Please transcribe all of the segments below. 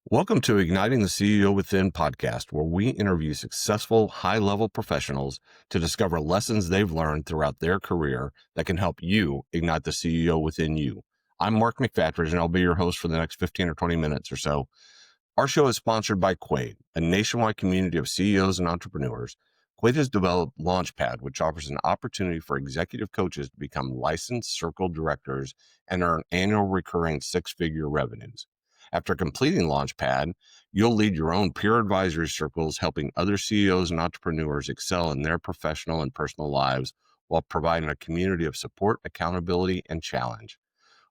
Welcome to Igniting the CEO Within podcast, where we interview successful, high-level professionals to discover lessons they've learned throughout their career that can help you ignite the CEO within you. I'm Mark McFatridge, and I'll be your host for the next 15 or 20 minutes or so. Our show is sponsored by Quaid, a nationwide community of CEOs and entrepreneurs. Quaid has developed Launchpad, which offers an opportunity for executive coaches to become licensed circle directors and earn annual recurring six-figure revenues. After completing Launchpad, you'll lead your own peer advisory circles, helping other CEOs and entrepreneurs excel in their professional and personal lives while providing a community of support, accountability, and challenge.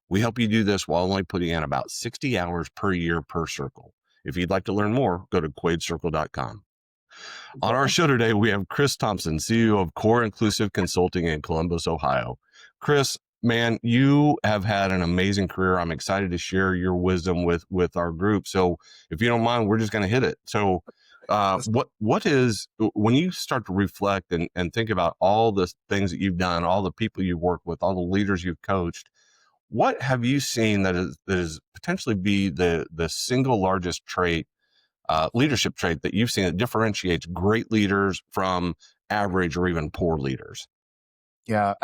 We help you do this while only putting in about 60 hours per year per circle. If you'd like to learn more, go to quaidcircle.com. On our show today, we have Chris Thompson, CEO of Core Inclusive Consulting in Columbus, Ohio. Chris, man, you have had an amazing career. I'm excited to share your wisdom with our group. So if you don't mind, we're just going to hit it. So what is, when you start to reflect and think about all the things that you've done, all the people you've worked with, all the leaders you've coached, what have you seen that is potentially be the single largest trait, leadership trait that you've seen that differentiates great leaders from average or even poor leaders? Yeah,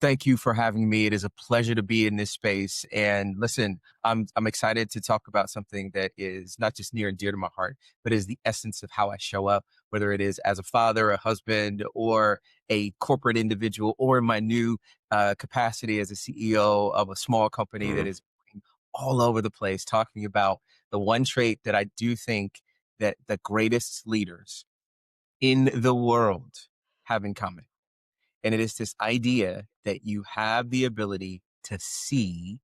thank you for having me. It is a pleasure to be in this space. And listen, I'm excited to talk about something that is not just near and dear to my heart, but is the essence of how I show up, whether it is as a father, a husband, or a corporate individual, or in my new capacity as a CEO of a small company that is all over the place, talking about the one trait that I do think that the greatest leaders in the world have in common. And it is this idea that you have the ability to see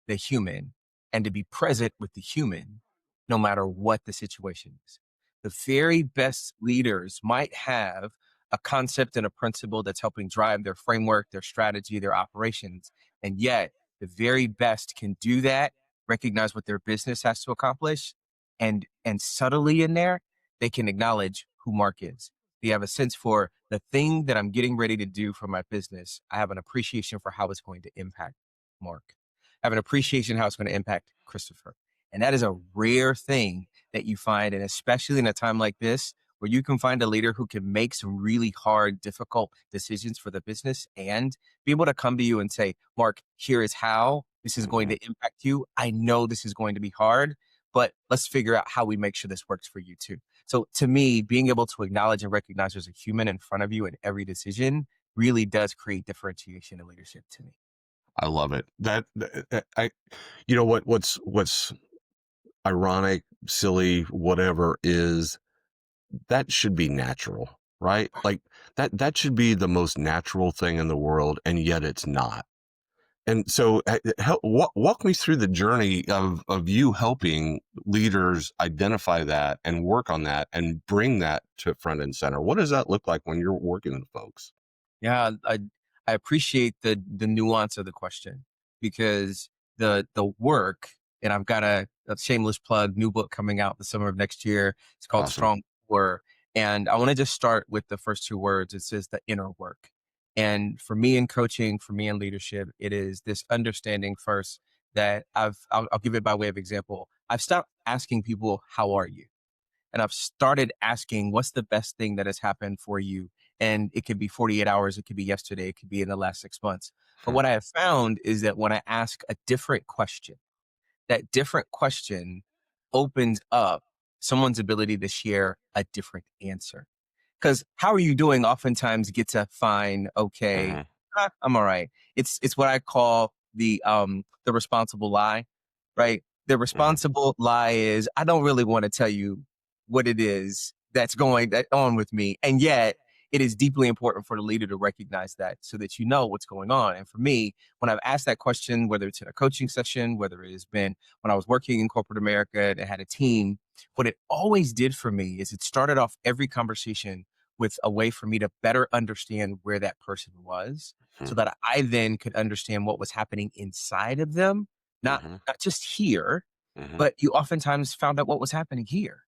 the human and to be present with the human, no matter what the situation is. The very best leaders might have a concept and a principle that's helping drive their framework, their strategy, their operations. And yet the very best can do that, recognize what their business has to accomplish, and subtly in there, they can acknowledge who Mark is. They have a sense for the thing that I'm getting ready to do for my business. I have an appreciation for how it's going to impact Mark. I have an appreciation how it's going to impact Christopher. And that is a rare thing that you find, and especially in a time like this, where you can find a leader who can make some really hard, difficult decisions for the business and be able to come to you and say, Mark, here is how this is going to impact you. I know this is going to be hard, but let's figure out how we make sure this works for you too. So to me, being able to acknowledge and recognize there's a human in front of you in every decision really does create differentiation in leadership to me. I love it. What's ironic, silly, whatever is that should be natural, right? Like that should be the most natural thing in the world, and yet it's not. And so walk me through the journey of you helping leaders identify that and work on that and bring that to front and center. What does that look like when you're working with folks? Yeah, I appreciate the nuance of the question, because the work, and I've got a shameless plug, new book coming out the summer of next year. It's called Awesome. Strong Core. And I want to just start with the first two words. It says the inner work. And for me in coaching, for me in leadership, it is this understanding first that I'll give it by way of example. I've stopped asking people, how are you? And I've started asking, what's the best thing that has happened for you? And it could be 48 hours. It could be yesterday. It could be in the last 6 months. But what I have found is that when I ask a different question, that different question opens up someone's ability to share a different answer. Because how are you doing oftentimes gets a fine, okay, Mhm. I'm all right. It's what I call the responsible lie, right? The Mhm. responsible lie is I don't really want to tell you what it is that's going on with me. And yet it is deeply important for the leader to recognize that so that you know what's going on. And for me, when I've asked that question, whether it's in a coaching session, whether it has been when I was working in corporate America and had a team, what it always did for me is it started off every conversation with a way for me to better understand where that person was so that I then could understand what was happening inside of them, not, Mhm. not just here, Mhm. but you oftentimes found out what was happening here.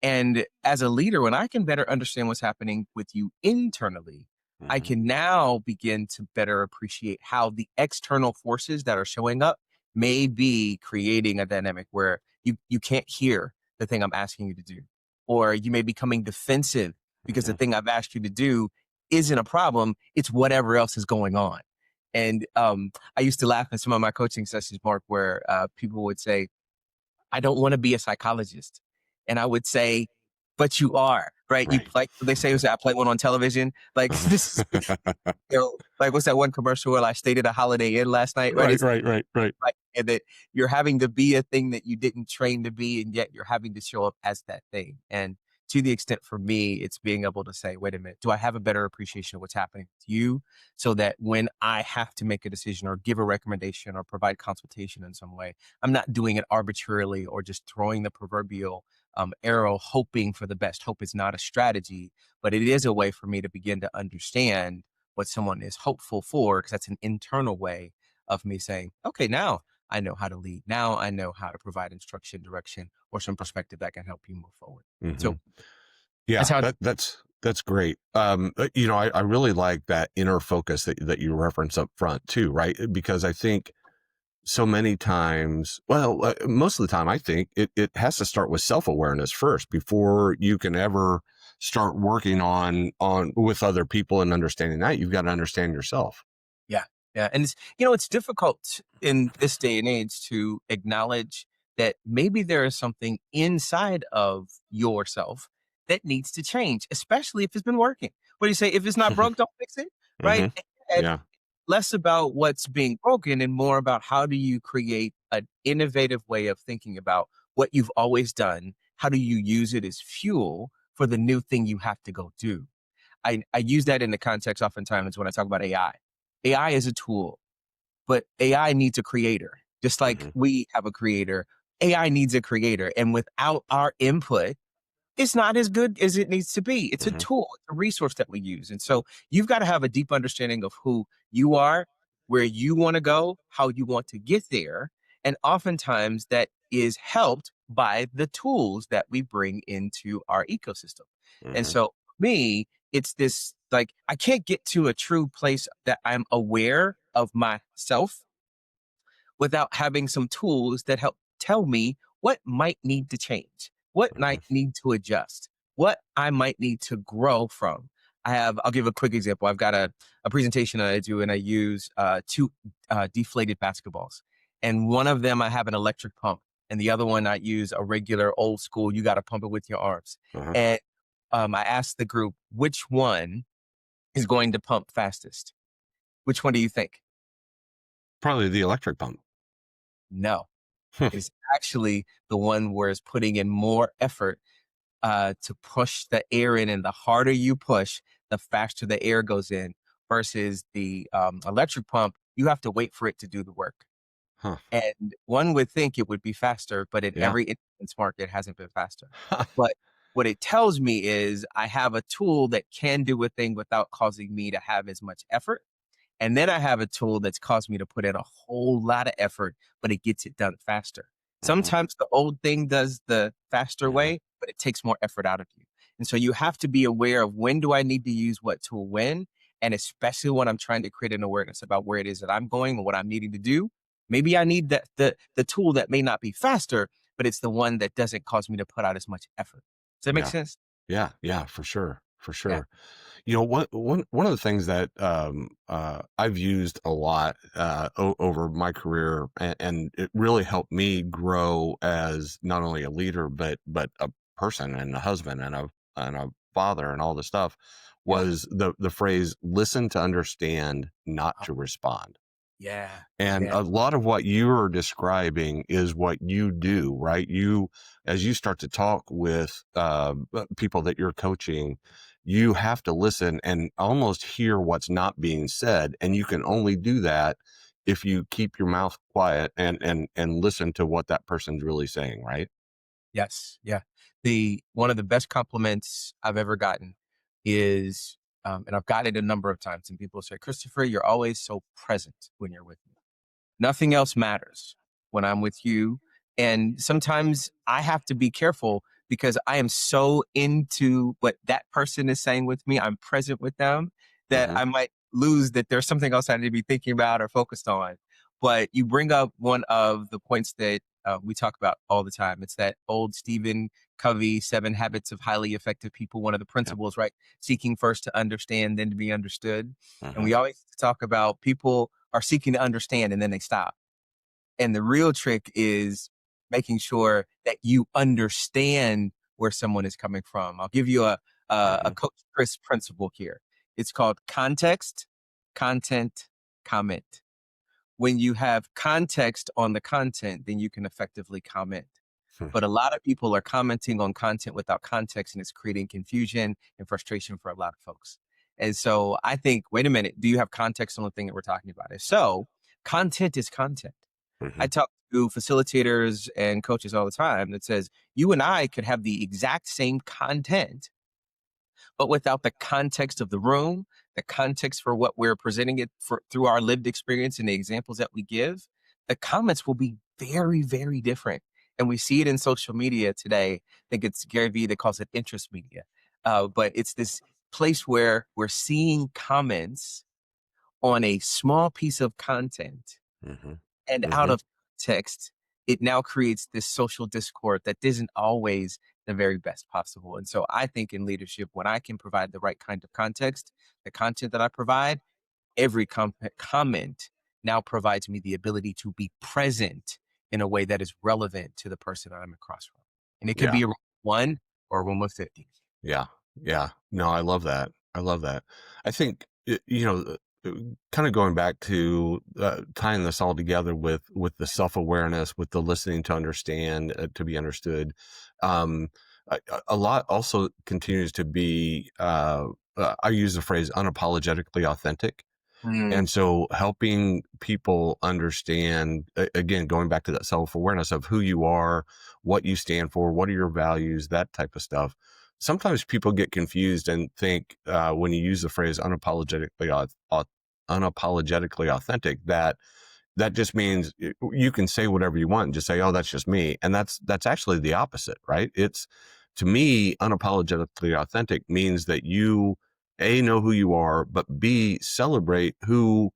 And as a leader, when I can better understand what's happening with you internally, I Mhm. can now begin to better appreciate how the external forces that are showing up may be creating a dynamic where you can't hear the thing I'm asking you to do. Or you may be becoming defensive because the Hmm. thing I've asked you to do isn't a problem. It's whatever else is going on. And I used to laugh in some of my coaching sessions, Mark, where people would say, I don't want to be a psychologist. And I would say, but you are, right? You Right. like they say, I play one on television. Like this, like what's that one commercial where I stayed at a Holiday Inn last night, right? Right, It's right, right, right. like, and that you're having to be a thing that you didn't train to be, and yet you're having to show up as that thing. And to the extent for me, it's being able to say, wait a minute, do I have a better appreciation of what's happening with you so that when I have to make a decision or give a recommendation or provide consultation in some way, I'm not doing it arbitrarily or just throwing the proverbial arrow, hoping for the best. Hope is not a strategy, but it is a way for me to begin to understand what someone is hopeful for, because that's an internal way of me saying, okay, now I know how to lead. Now I know how to provide instruction, direction, or some perspective that can help you move forward. Hmm. So that's Yeah, how. that's great. I really like that inner focus that you reference up front too, right? Because I think so many times, well, most of the time, I think it has to start with self-awareness first before you can ever start working on with other people and understanding that. You've got to understand yourself. Yeah. Yeah. And it's difficult in this day and age to acknowledge that maybe there is something inside of yourself that needs to change, especially if it's been working. What do you say? If it's not broke, don't fix it. Right. Hmm. And Yeah. less about what's being broken and more about how do you create an innovative way of thinking about what you've always done? How do you use it as fuel for the new thing you have to go do? I use that in the context oftentimes when I talk about AI. AI is a tool, but AI needs a creator. Just like Hmm. we have a creator, AI needs a creator. And without our input, it's not as good as it needs to be. It's a Hmm. tool, it's a resource that we use. And so you've got to have a deep understanding of who you are, where you want to go, how you want to get there. And oftentimes that is helped by the tools that we bring into our ecosystem. And Hmm. so for me, it's this like, I can't get to a true place that I'm aware of myself without having some tools that help tell me what might need to change, what Hmm. might need to adjust, what I might need to grow from. I'll give a quick example. I've got a presentation that I do, and I use two deflated basketballs. And one of them, I have an electric pump, and the other one, I use a regular old school, you got to pump it with your arms. Uh-huh. And I asked the group, which one is going to pump fastest? Which one do you think? Probably the electric pump. No. Is actually the one where it's putting in more effort to push the air in. And the harder you push, the faster the air goes in versus the electric pump. You have to wait for it to do the work. Huh. And one would think it would be faster, but in Yeah. every instance, Mark, it hasn't been faster. But what it tells me is I have a tool that can do a thing without causing me to have as much effort. And then I have a tool that's caused me to put in a whole lot of effort, but it gets it done faster. Hmm. Sometimes the old thing does the faster Hmm. way, but it takes more effort out of you. And so you have to be aware of when do I need to use what tool when, and especially when I'm trying to create an awareness about where it is that I'm going and what I'm needing to do. Maybe I need the tool that may not be faster, but it's the one that doesn't cause me to put out as much effort. Does that make Yeah. sense? Yeah. Yeah. For sure. For Yeah. sure. One of the things that I've used a lot over my career, and it really helped me grow as not only a leader but a person and a husband and a father and all this stuff, Yeah. was the phrase "listen to understand, not Oh, to respond." yeah. And Yeah. a lot of what you're describing is what you do, right? As you start to talk with people that you're coaching, you have to listen and almost hear what's not being said. And you can only do that if you keep your mouth quiet and listen to what that person's really saying, right? Yes, yeah. The one of the best compliments I've ever gotten is, and I've gotten it a number of times, and people say, "Christopher, you're always so present when you're with me. Nothing else matters when I'm with you." And sometimes I have to be careful because I am so into what that person is saying with me. I'm present with them that Hmm. I might lose that there's something else I need to be thinking about or focused on. But you bring up one of the points that we talk about all the time. It's that old Stephen Covey, 7 Habits of Highly Effective People. One of the Yep. principles, right? Seeking first to understand, then to be understood. And Hmm. we always talk about people are seeking to understand and then they stop. And the real trick is making sure that you understand where someone is coming from. I'll give you a Hmm. Coach Chris principle here. It's called context, content, comment. When you have context on the content, then you can effectively comment. But a lot of people are commenting on content without context, and it's creating confusion and frustration for a lot of folks. And so I think, wait a minute, do you have context on the thing that we're talking about? If so, content is content. I Hmm. talk to facilitators and coaches all the time that says you and I could have the exact same content, but without the context of the room, the context for what we're presenting it for through our lived experience and the examples that we give, the comments will be very, very different. And we see it in social media today. I think it's Gary Vee that calls it interest media. But it's this place where we're seeing comments on a small piece of content, Hmm. and out Hmm. of text, it now creates this social discord that isn't always the very best possible. And so I think in leadership, when I can provide the right kind of context, the content that I provide, every comment now provides me the ability to be present in a way that is relevant to the person that I'm across from. And it could Yeah. be a room of one or a room of 50. Yeah. Yeah. No, I love that. I love that. I think, kind of going back to tying this all together with the self-awareness, with the listening to understand, to be understood. Um, a lot also continues to be, I use the phrase unapologetically authentic. Mm, And so helping people understand, again, going back to that self awareness of who you are, what you stand for, what are your values, that type of stuff. Sometimes people get confused and think when you use the phrase unapologetically authentic, that just means you can say whatever you want and just say, "Oh, that's just me," and that's actually the opposite, right? It's to me, unapologetically authentic means that you a know who you are, but b celebrate who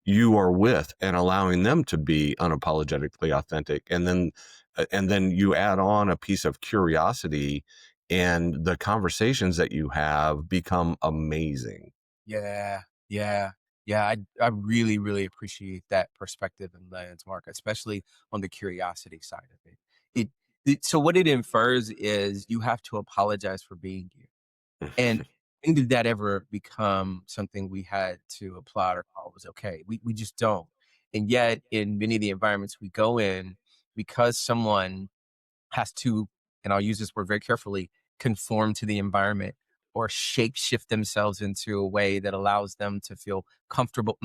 you are with and allowing them to be unapologetically authentic, and then you add on a piece of curiosity, and the conversations that you have become amazing. yeah, yeah, yeah. I really, really appreciate that perspective and lens, Mark, especially on the curiosity side of it. It, so what it infers is you have to apologize for being you. And when did that ever become something we had to applaud or call was okay? We just don't. And yet, in many of the environments we go in, because someone has to, and I'll use this word very carefully, conform to the environment or shape shift themselves into a way that allows them to feel comfortable,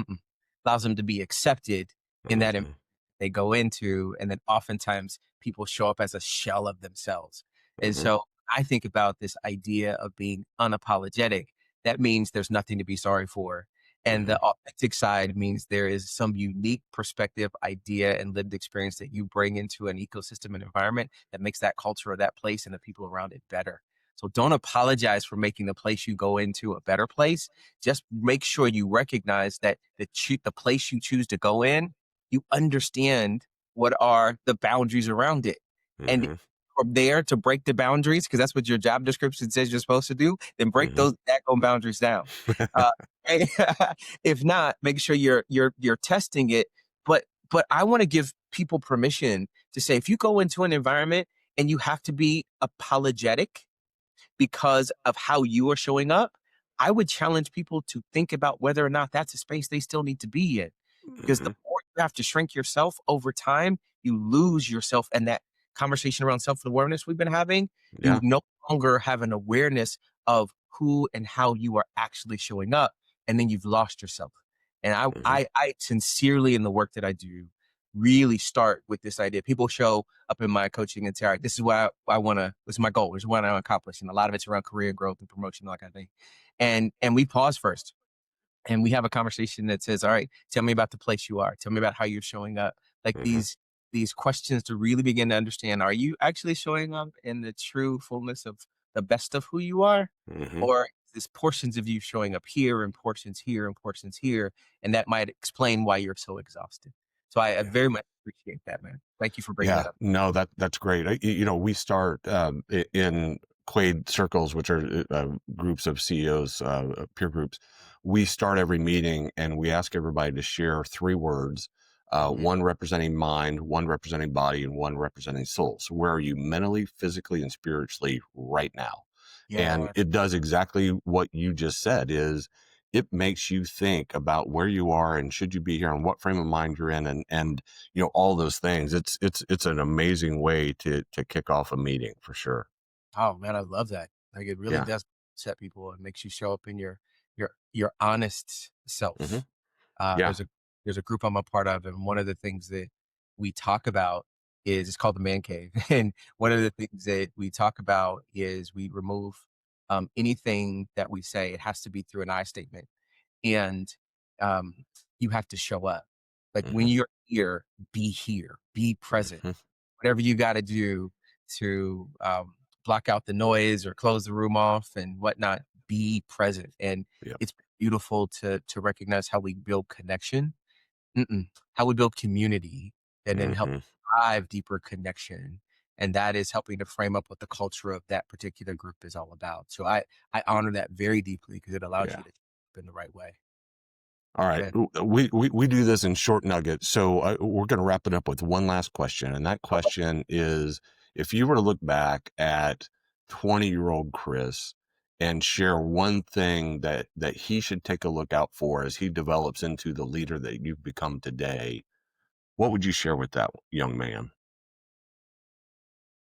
allows them to be accepted in that Mhm, they go into. And then oftentimes people show up as a shell of themselves. And mhm, so I think about this idea of being unapologetic. That means there's nothing to be sorry for. And mhm, the authentic side means there is some unique perspective, idea, and lived experience that you bring into an ecosystem and environment that makes that culture or that place and the people around it better. So don't apologize for making the place you go into a better place. Just make sure you recognize that the place you choose to go in, you understand what are the boundaries around it. And mhm, from there to break the boundaries, because that's what your job description says you're supposed to do, then break mhm. those daggone boundaries down. Uh, and if not, make sure you're testing it. But I want to give people permission to say if you go into an environment and you have to be apologetic because of how you are showing up, I would challenge people to think about whether or not that's a space they still need to be in. Because the Mhm. more you have to shrink yourself over time, you lose yourself. And that conversation around self awareness we've been having, you Yeah. no longer have an awareness of who and how you are actually showing up. And then you've lost yourself. And Mhm, I sincerely, in the work that I do, really start with this idea. People show up in my coaching and say, all right, this is what I want to, this is my goal. This is what I want to accomplish. And a lot of it's around career growth and promotion, like I think. And we pause first and we have a conversation that says, all right, tell me about the place you are. Tell me about how you're showing up. Like mhm, these questions to really begin to understand, are you actually showing up in the true fullness of the best of who you are? mhm, Or is this portions of you showing up here and portions here and portions here? And that might explain why you're so exhausted. So I very much appreciate that, man. Thank you for bringing that Yeah, up. no, that's great. We start in Quaid circles, which are groups of CEOs, peer groups. We start every meeting and we ask everybody to share three words, Mhm. one representing mind, one representing body, and one representing soul. So where are you mentally, physically, and spiritually right now? And Yeah. it does exactly what you just said is it makes you think about where you are and should you be here and what frame of mind you're in and all those things. It's an amazing way to kick off a meeting for sure. Oh man, I love that. Like it really Yeah. does set people and makes you show up in your honest Hmm. self. Yeah. There's a group I'm a part of, and one of the things that we talk about is it's called the man cave. And one of the things that we talk about is we remove anything that we say. It has to be through an I statement, and um, you have to show up. Like when Hmm. you're here, be present. Hmm. Whatever you got to do to block out the noise or close the room off and whatnot, be present. And Yep. it's beautiful to recognize how we build connection, how we build community, and then help Hmm. drive deeper connection. And that is helping to frame up what the culture of that particular group is all about. So I honor that very deeply because it allows Yeah. you to in the right way. All right. Good. We do this in short nuggets. So we're going to wrap it up with one last question. And that question is if you were to look back at 20-year-old Chris and share one thing that he should take a look out for as he develops into the leader that you've become today, what would you share with that young man?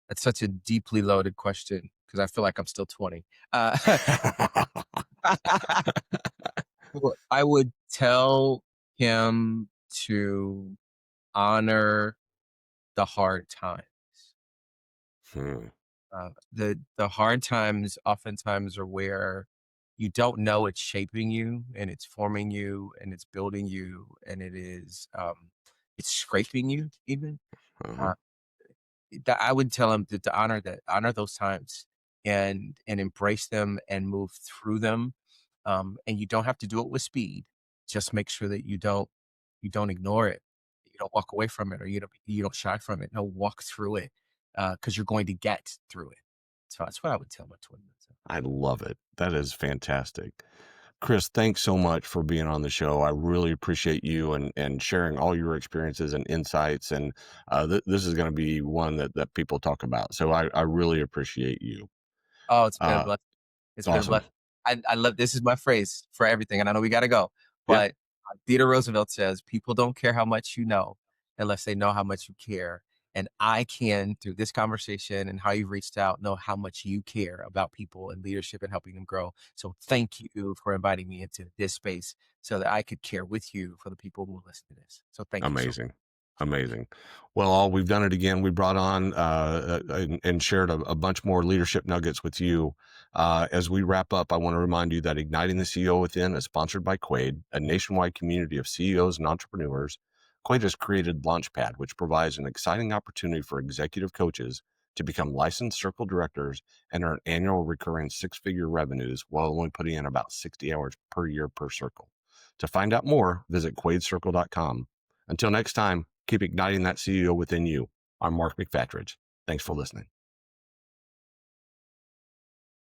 That's such a deeply loaded question because I feel like I'm still 20. Uh, well, I would tell him to honor the hard times. Hmm. The hard times oftentimes are where you don't know it's shaping you and it's forming you and it's building you and it's scraping you even. Uh-huh. Uh, that I would tell him to honor that, honor those times and embrace them and move through them. And you don't have to do it with speed. Just make sure that you don't ignore it. You don't walk away from it or you don't shy from it. No, walk through it because you're going to get through it. So that's what I would tell my twin. I love it. That is fantastic. Chris, thanks so much for being on the show. I really appreciate you and sharing all your experiences and insights. And this is going to be one that people talk about. So I really appreciate you. Oh, it's been a Uh, blessing. It's been a awesome. blessing. I love this is my phrase for everything, and I know we gotta go, Yeah, but Theodore Roosevelt says, "People don't care how much you know unless they know how much you care." And I can, through this conversation and how you've reached out, know how much you care about people and leadership and helping them grow. So thank you for inviting me into this space so that I could care with you for the people who will listen to this. So thank you so much. amazing. Amazing. Well, all we've done it again. We brought on and shared a bunch more leadership nuggets with you. As we wrap up, I want to remind you that Igniting the CEO Within is sponsored by Quaid, a nationwide community of CEOs and entrepreneurs. Quaid has created Launchpad, which provides an exciting opportunity for executive coaches to become licensed circle directors and earn annual recurring six-figure revenues while only putting in about 60 hours per year per circle. To find out more, visit quaidcircle.com. Until next time, keep igniting that CEO within you. I'm Mark McFatridge. Thanks for listening.